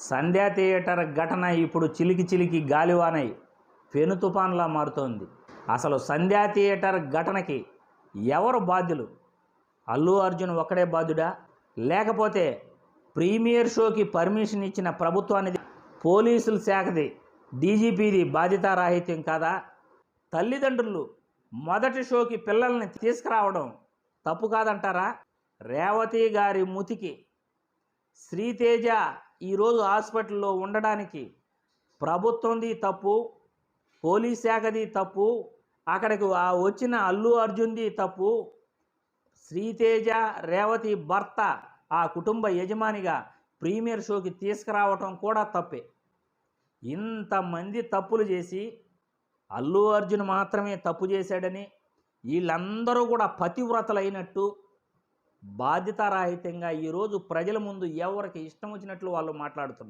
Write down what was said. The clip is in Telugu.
సంధ్యా థియేటర్ ఘటన ఇప్పుడు చిలికి చిలికి గాలివానై పెను తుఫాన్లా మారుతోంది. అసలు సంధ్యా థియేటర్ ఘటనకి ఎవరు బాధ్యులు? అల్లు అర్జున్ ఒక్కడే బాధ్యుడా, లేకపోతే ప్రీమియర్ షోకి పర్మిషన్ ఇచ్చిన ప్రభుత్వానికి, పోలీసుల శాఖది, డీజీపీది బాధ్యతారాహిత్యం కాదా? తల్లిదండ్రులు మొదటి షోకి పిల్లల్ని తీసుకురావడం తప్పు కాదంటారా? రేవతి గారి ముతికి శ్రీతేజ ఈరోజు హాస్పిటల్లో ఉండడానికి ప్రభుత్వంది తప్పు, పోలీస్ శాఖది తప్పు, అక్కడికి వచ్చిన అల్లు అర్జున్ది తప్పు, శ్రీతేజ రేవతి భర్త ఆ కుటుంబ యజమానిగా ప్రీమియర్ షోకి తీసుకురావటం కూడా తప్పే. ఇంతమంది తప్పులు చేసి అల్లు అర్జున్ మాత్రమే తప్పు చేశాడని, వీళ్ళందరూ కూడా పతివ్రతలైనట్టు బాధ్యతారాహిత్యంగా ఈరోజు ప్రజల ముందు ఎవరికి ఇష్టం వచ్చినట్లు వాళ్ళు మాట్లాడుతున్నారు.